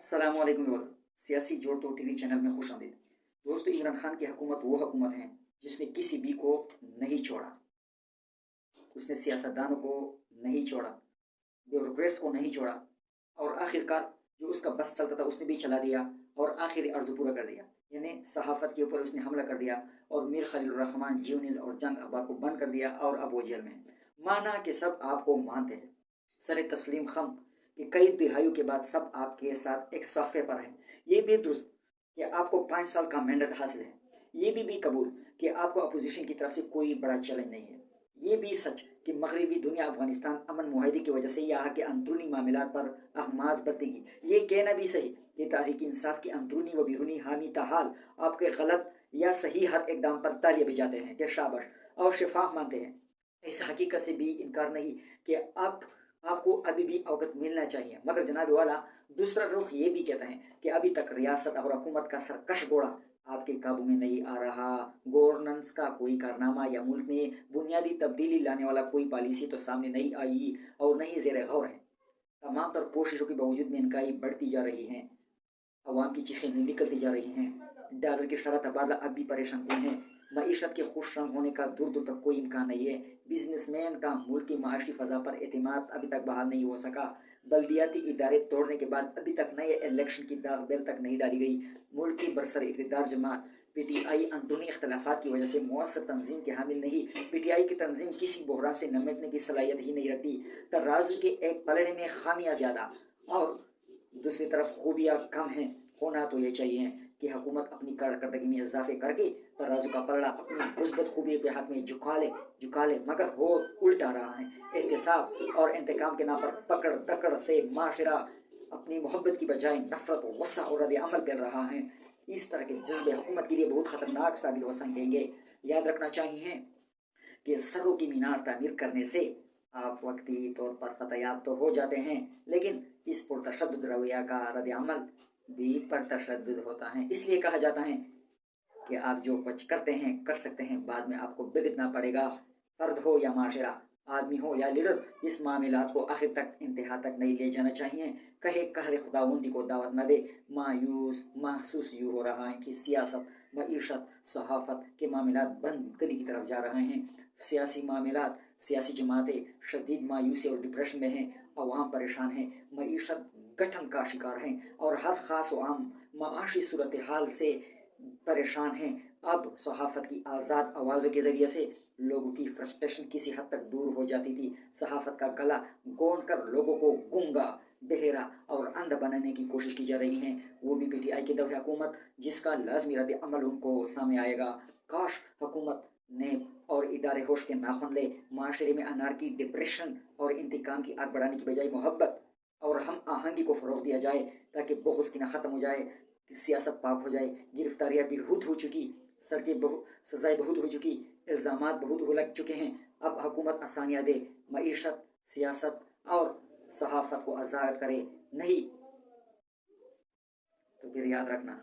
अस्सलाम वालेकुम व्यूअर्स, सियासी जोड़ तोड़ टीवी चैनल में खुश आमदीद। दोस्तों, इमरान खान की हुकूमत वो हुकूमत है जिसने किसी भी को नहीं छोड़ा। उसने सियासतदानों को नहीं छोड़ा, ब्यूरोक्रेट्स को नहीं छोड़ा, और आखिरकार जो उसका बस चलता था उसने भी चला दिया और आखिरी अर्ज पूरा कर दिया। यानी सहाफत के ऊपर उसने हमला कर दिया और मीर खलील रहमान, जियोनिस और जंग अब्बार को बंद कर दिया और अब वो जेल में है। माना कि सब आपको मानते हैं, सर तस्लीम खम कि कई दिहाइयों के बाद सब आपके साथ एक साफे पर हैं। ये भी दुरुस्त कि आपको 5 साल का मैंडेट हासिल है। ये भी कबूल कि आपको अपोजिशन की तरफ से कोई बड़ा चैलेंज नहीं है। ये भी सच कि मगरबी दुनिया अफगानिस्तान अमन मुआहदे की वजह से यहाँ के अंदरूनी मामलात पर अहमास बरतेगी। ये कहना भी सही कि तहरीक इंसाफ की अंदरूनी व बैरूनी हामी ताहाल आपके गलत या सही हर इकदाम पर तालियां बजाते हैं कि शाबाश और शिफाफ मानते हैं। इस हकीकत से भी इनकार नहीं कि आपको अभी भी अवगत मिलना चाहिए। मगर जनाब वाला, दूसरा रुख ये भी कहता है कि अभी तक रियासत और हुकूमत का सरकश घोड़ा आपके काबू में नहीं आ रहा। गवर्नेंस का कोई कारनामा या मुल्क में बुनियादी तब्दीली लाने वाला कोई पॉलिसी तो सामने नहीं आई और नहीं ज़ेर गौर है। तमाम तर कोशिशों के बावजूद महंगाई बढ़ती जा रही है, अवाम की चीखें निकलती जा रही हैं, डॉलर की शरह तबादला अब भी परेशान कौन है, मईशत के खुश रंग होने का दूर दूर तक कोई इम्कान नहीं है। बिजनेसमैन का मुल्क की माशी फजा पर एतमाद अभी तक बहाल नहीं हो सका। बल्दियाती इदारे तोड़ने के बाद अभी तक नए इलेक्शन की दाग बेल तक नहीं डाली गई। मुल्क की बरसर इक़्तिदार जमात PTI अंदरूनी इख्तलाफात की वजह से मौसर तंजीम के हामिल नहीं। PTI की तंजीम किसी बहरान से निपटने की सलाहियत ही नहीं रखती। तराजू के एक पलड़े में खामियां ज़्यादा और दूसरी तरफ खूबियाँ कम हैं। होना तो ये चाहिए कि हुकूमत अपनी कारकर्दगी में इजाफे करके तराजू का पलड़ा अपनी मुस्बत खूबी के हक में झुका ले, मगर हो उल्टा रहा है। एहतसाब और इंतकाम के नाम पर पकड़ दकड़ से माशरा अपनी मोहब्बत की बजाय नफरत, गुस्सा और रद्द अमल कर रहा है। इस तरह के जज्बे हुकूमत के लिए बहुत खतरनाक साबित हो सकेंगे। याद रखना चाहिए कि सरों की मीनार तामीर करने से आप वक्ती तौर पर फतयाब तो हो जाते हैं, लेकिन इस पुरतशद्दुद रवैया का रद्द अमल भी पुरतशद्दुद होता है। इसलिए कहा जाता है कि आप जो कुछ करते हैं कर सकते हैं, बाद में आपको भुगतना पड़ेगा। फर्द हो या माशरा, आदमी हो या लीडर, इस मामलात को आखिर तक इंतहा तक नहीं ले जाना चाहिए। कहे कहर खुदावंदी को दावत न दे। मायूस महसूस यूँ हो रहा है कि सियासत, मईशत, सहाफत के मामलात बंद गली की तरफ जा रहे हैं। सियासी मामलात, सियासी जमातें शदीद मायूसी और डिप्रेशन में हैं। अवाम परेशान है, मईशत गठन का शिकार है और हर खास आम माशी सूरत हाल से परेशान हैं। अब सहाफत की आज़ाद आवाज़ों के ज़रिए से लोगों की फ्रस्ट्रेशन किसी हद तक दूर हो जाती थी। सहाफत का गला गोंद कर लोगों को गूंगा, बहेरा और अंधा बनाने की कोशिश की जा रही है, वो भी PTI की दौरे हुकूमत, जिसका लाजमी रद्द अमल उनको सामने आएगा। काश हुकूमत ने और इदारे होश के नाखुन ले। माशरे में अनारकी, डिप्रेशन और इंतकाम की आग बढ़ाने की बजाय मोहब्बत और हम आहंगी को फ़रोग दिया जाए, ताकि बहुत की ना ख़त्म हो जाए, सियासत पाक हो जाए। गिरफ्तारियाँ भी बहुत हो चुकी, सड़कें बहुत, सजाएं बहुत हो चुकी, इल्ज़ामात बहुत हो लग चुके हैं। अब हुकूमत आसानियाँ दे, मईशत, सियासत और सहाफत को आज़ाद करे। नहीं तो फिर याद रखना